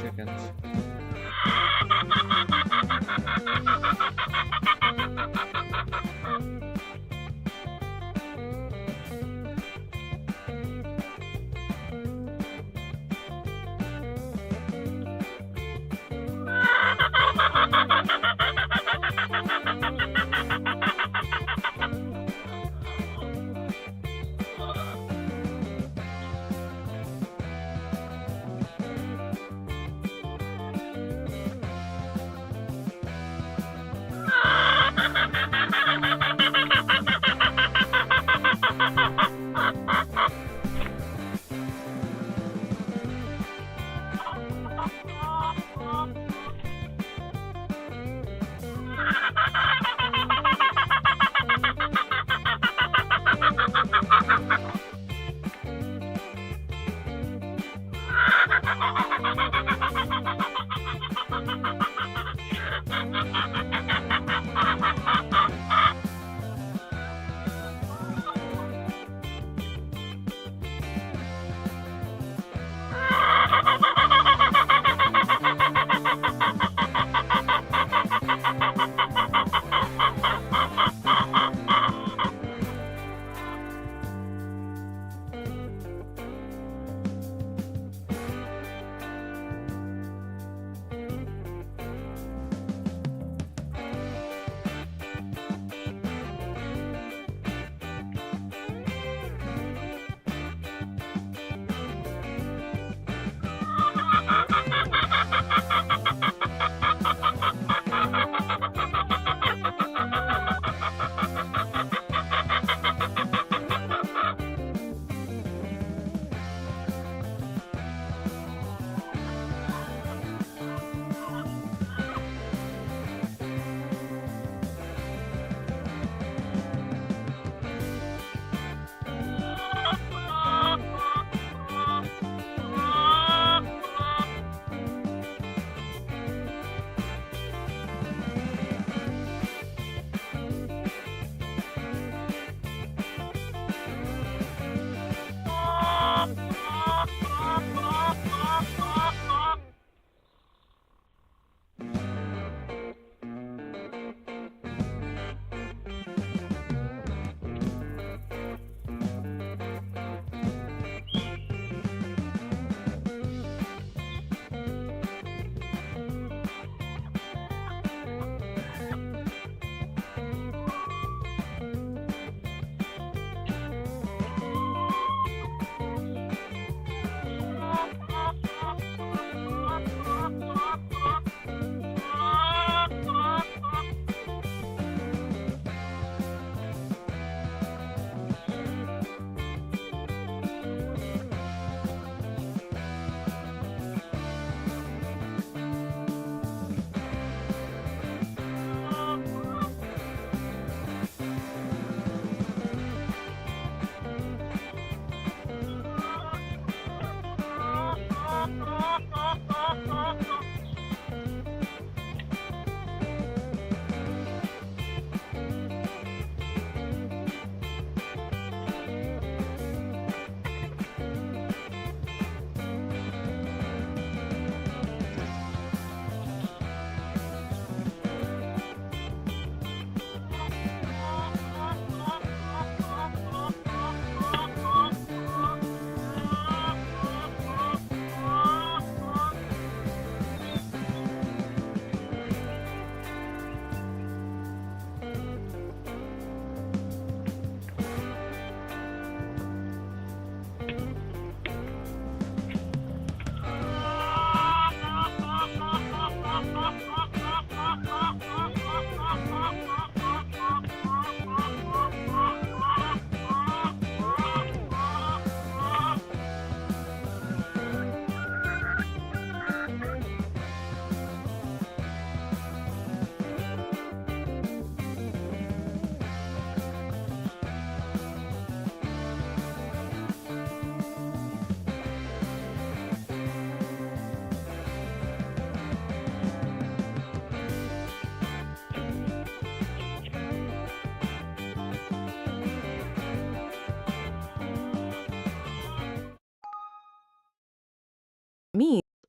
seconds.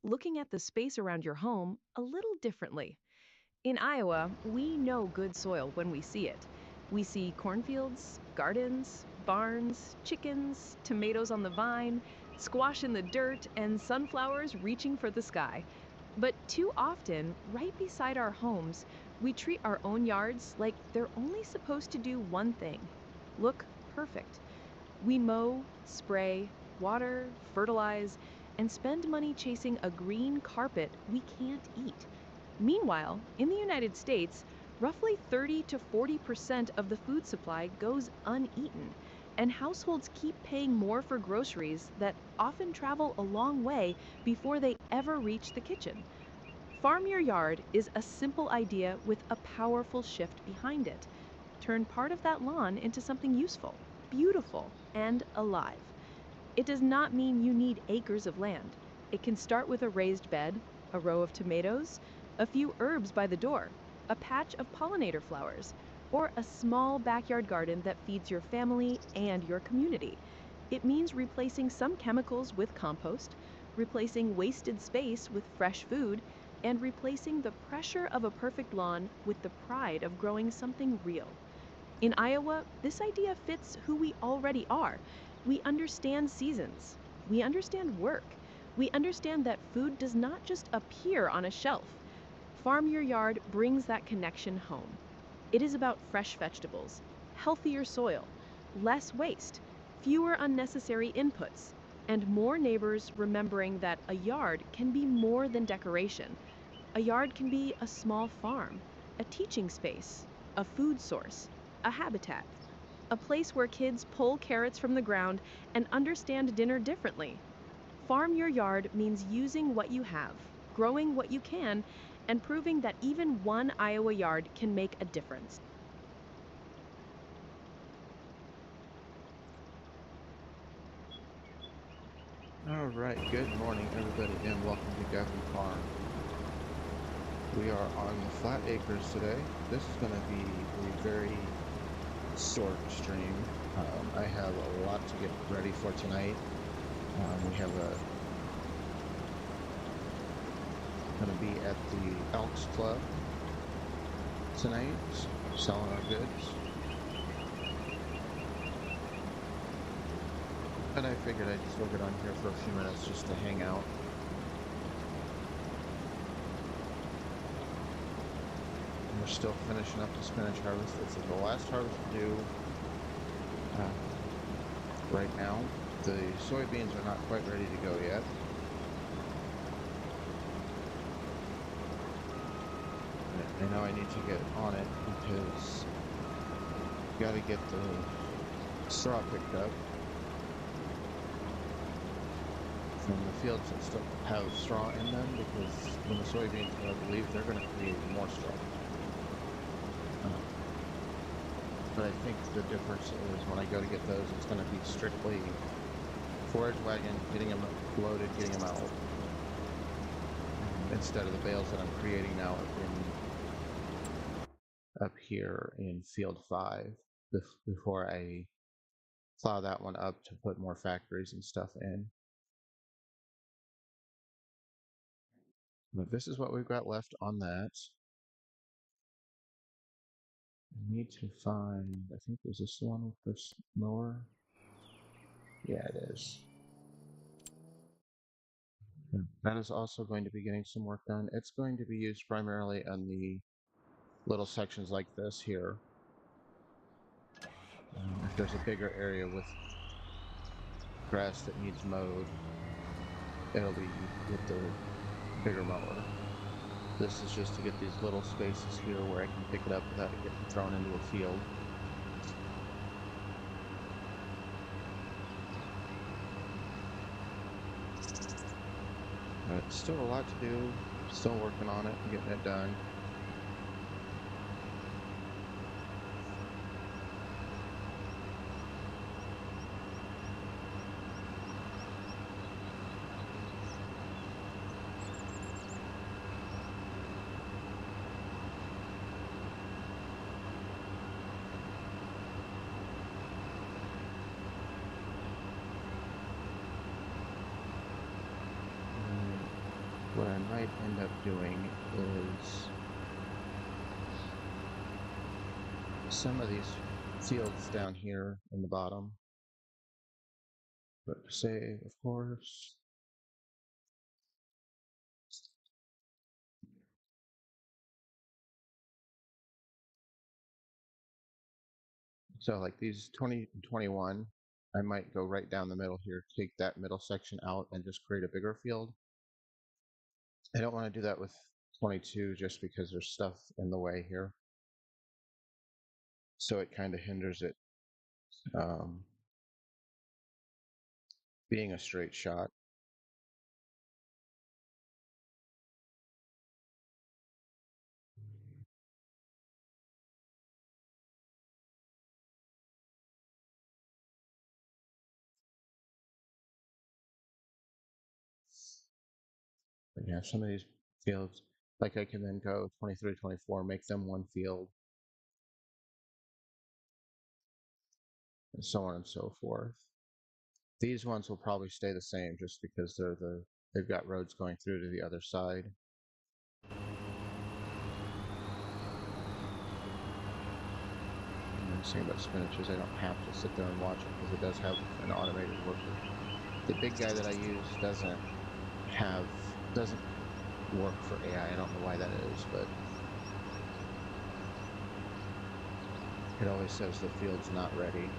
looking at the space around your home a little differently. In Iowa, we know good soil when we see it. We see cornfields, gardens, barns, chickens, tomatoes on the vine, squash in the dirt, and sunflowers reaching for the sky. But too often, right beside our homes, we treat our own yards like they're only supposed to do one thing: look perfect. We mow, spray, water, fertilize, and spend money chasing a green carpet we can't eat. Meanwhile, in the United States, roughly 30 to 40% of the food supply goes uneaten, and households keep paying more for groceries that often travel a long way before they ever reach the kitchen. Farm Your Yard is a simple idea with a powerful shift behind it. Turn part of that lawn into something useful, beautiful, and alive. It does not mean you need acres of land. It can start with a raised bed, a row of tomatoes, a few herbs by the door, a patch of pollinator flowers, or a small backyard garden that feeds your family and your community. It means replacing some chemicals with compost, replacing wasted space with fresh food, and replacing the pressure of a perfect lawn with the pride of growing something real. In Iowa, this idea fits who we already are. We understand seasons. We understand work. We understand that food does not just appear on a shelf. Farm Your Yard brings that connection home. It is about fresh vegetables, healthier soil, less waste, fewer unnecessary inputs, and more neighbors remembering that a yard can be more than decoration. A yard can be a small farm, a teaching space, a food source, a habitat, a place where kids pull carrots from the ground and understand dinner differently. Farm Your Yard means using what you have, growing what you can, and proving that even one Iowa yard can make a difference. All right, good morning, everybody, and welcome to Gaffney Farm. We are on the flat acres today. This is going to be a very short stream. I have a lot to get ready for tonight. We have going to be at the Elks Club tonight, selling our goods. And I figured I'd just get on here for a few minutes just to hang out. And we're still finishing up the spinach harvest. This is the last harvest to do right now. The soybeans are not quite ready to go yet. I know I need to get on it because you got to get the straw picked up from the fields that still have straw in them, because when the soybeans go to leave, they're going to create more straw. But I think the difference is when I go to get those, it's going to be strictly forage wagon, getting them loaded, getting them out, instead of the bales that I'm creating now up here in field 5 before I plow that one up to put more factories and stuff in. But this is what we've got left on that. I need to find, I think, is this the one with this mower? Yeah, it is. That is also going to be getting some work done. It's going to be used primarily on the little sections like this here. If there's a bigger area with grass that needs mowed, it'll be with the bigger mower. This is just to get these little spaces here where I can pick it up without it getting thrown into a field. But still a lot to do, still working on it and getting it done. I might end up doing is some of these fields down here in the bottom. But save, of course. So like these 20 and 21, I might go right down the middle here, take that middle section out and just create a bigger field. I don't want to do that with 22 just because there's stuff in the way here. So it kind of hinders it being a straight shot. But yeah, some of these fields, like I can then go 23, 24, make them one field, and so on and so forth. These ones will probably stay the same just because they've got roads going through to the other side. And the thing about spinach is I don't have to sit there and watch it because it does have an automated worker. The big guy that I use doesn't work for AI. I don't know why that is, but it always says the field's not ready.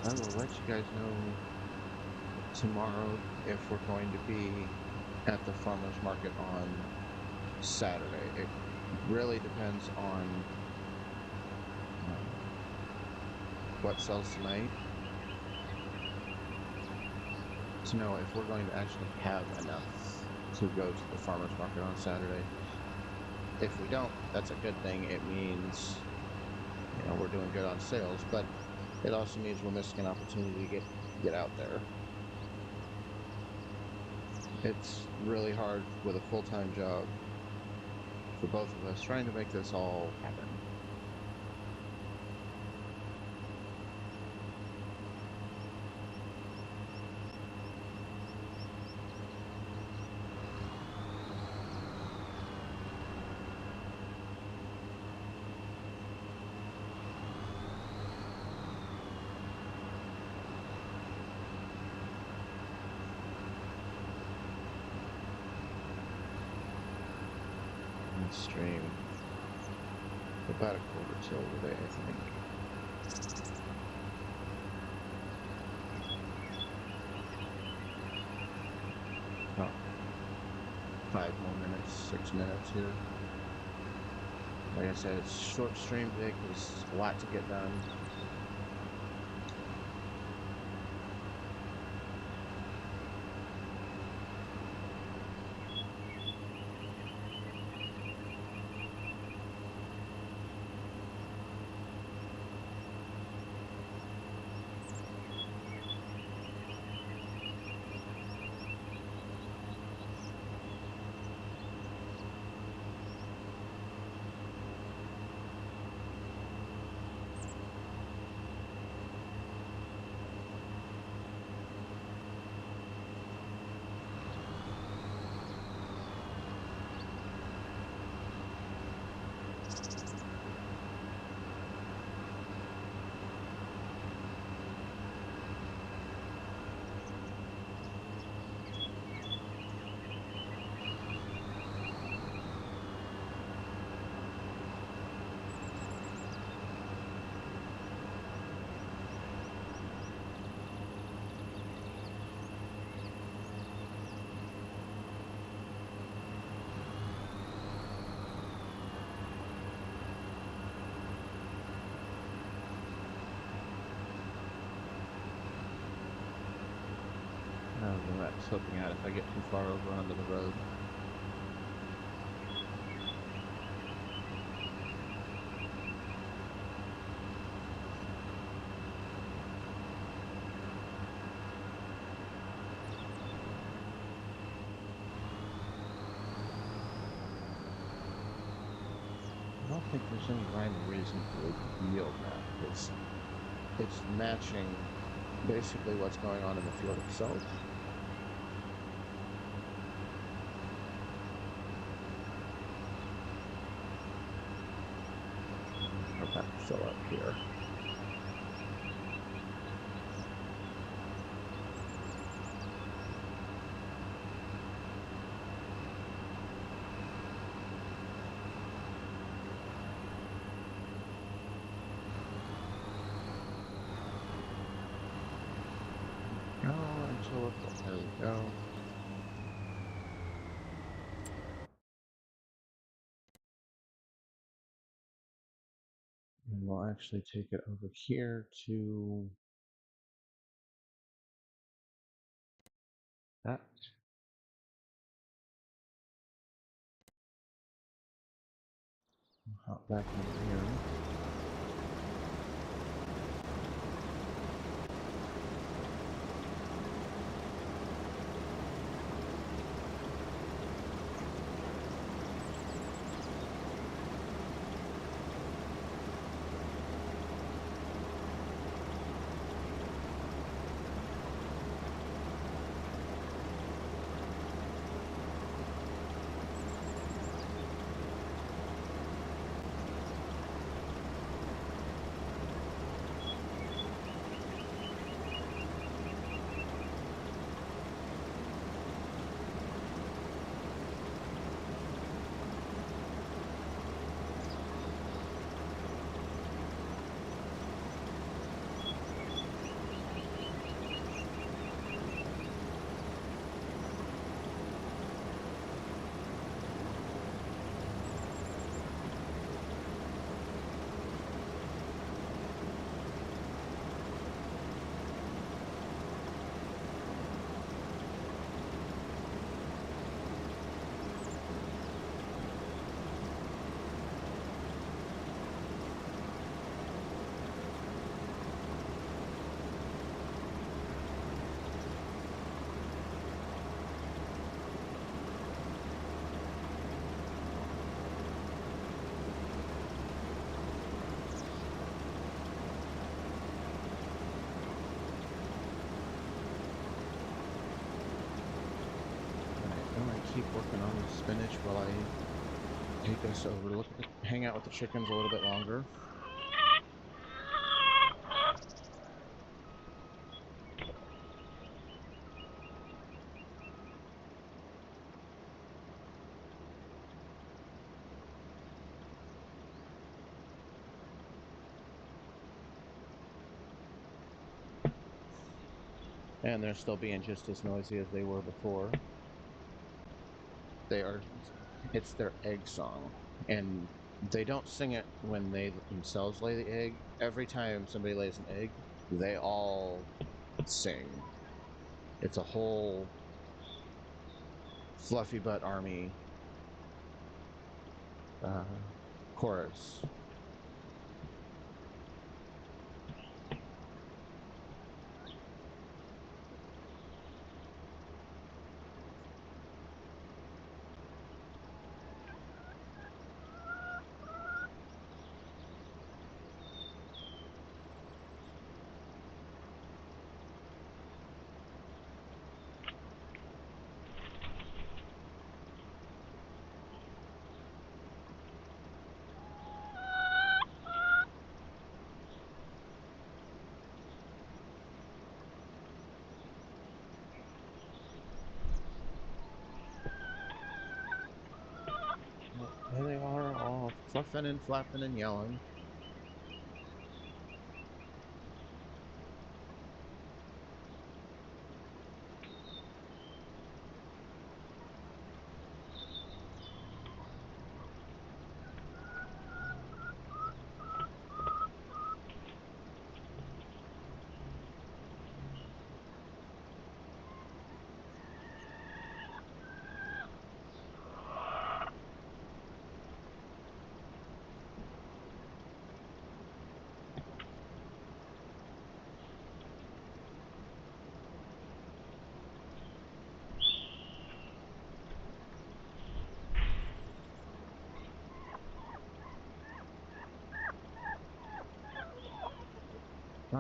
I will let you guys know tomorrow if we're going to be at the farmer's market on Saturday. It really depends on what sells tonight to know if we're going to actually have enough to go to the farmer's market on Saturday. If we don't, that's a good thing. It means, we're doing good on sales, but it also means we're missing an opportunity to get out there. It's really hard with a full-time job for both of us trying to make this all happen. Stream about a quarter till today, I think. Oh, 5 more minutes, 6 minutes here. Like I said, it's short stream today because a lot to get done. The map's hoping out if I get too far over onto the road. I don't think there's any rhyme or reason for the yield map. It's matching basically what's going on in the field itself. I'll have to fill up here. There we go. And we'll actually take it over here to that. Hop back over here. Keep working on the spinach while I take us over, hang out with the chickens a little bit longer. And they're still being just as noisy as they were before. It's their egg song, and they don't sing it when they themselves lay the egg. Every time somebody lays an egg, they all sing. It's a whole fluffy butt army chorus. There they are, all fluffing and flapping and yelling.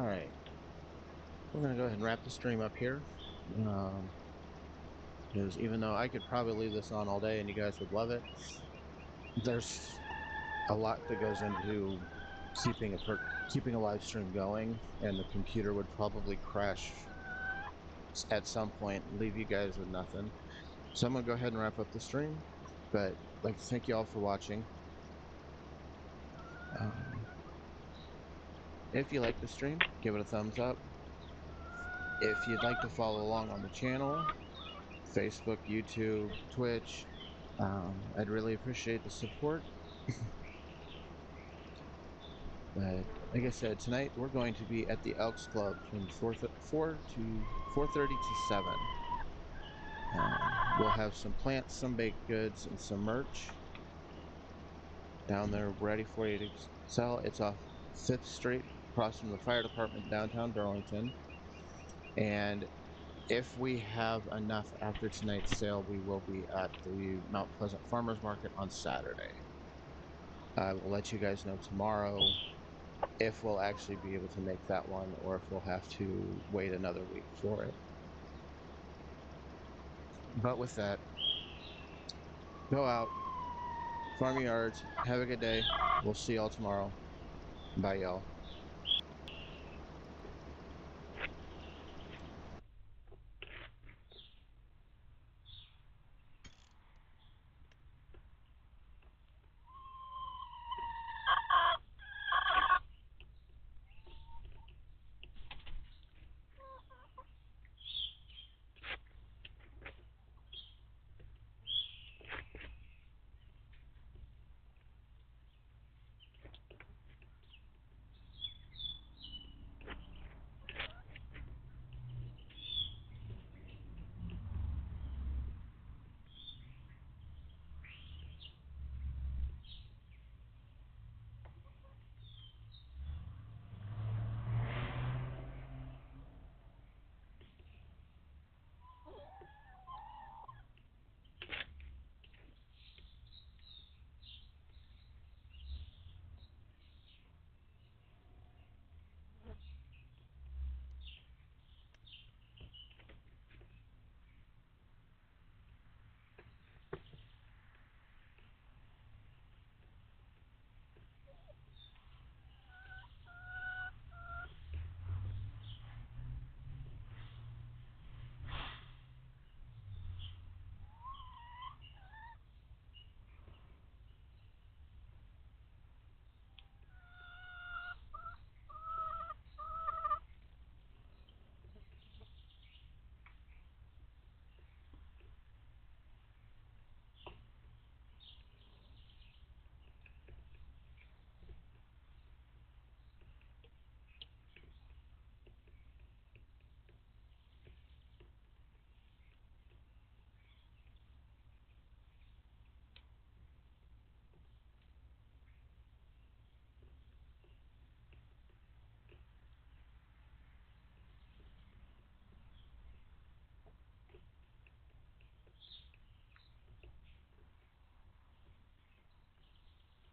Alright. We're going to go ahead and wrap the stream up here. Because even though I could probably leave this on all day and you guys would love it, there's a lot that goes into keeping a live stream going, and the computer would probably crash at some point and leave you guys with nothing. So I'm going to go ahead and wrap up the stream, but I'd like to thank you all for watching. If you like the stream, give it a thumbs up. If you'd like to follow along on the channel, Facebook, YouTube, Twitch, I'd really appreciate the support. But like I said, tonight we're going to be at the Elks Club from 4:30 to 7. We'll have some plants, some baked goods, and some merch down there ready for you to sell. It's off 5th Street, across from the fire department, downtown Burlington. And if we have enough after tonight's sale, we will be at the Mount Pleasant Farmers Market on Saturday. I will let you guys know tomorrow if we'll actually be able to make that one, or if we'll have to wait another week for it. But with that, go out, farm your yards, have a good day. We'll see y'all tomorrow. Bye, y'all.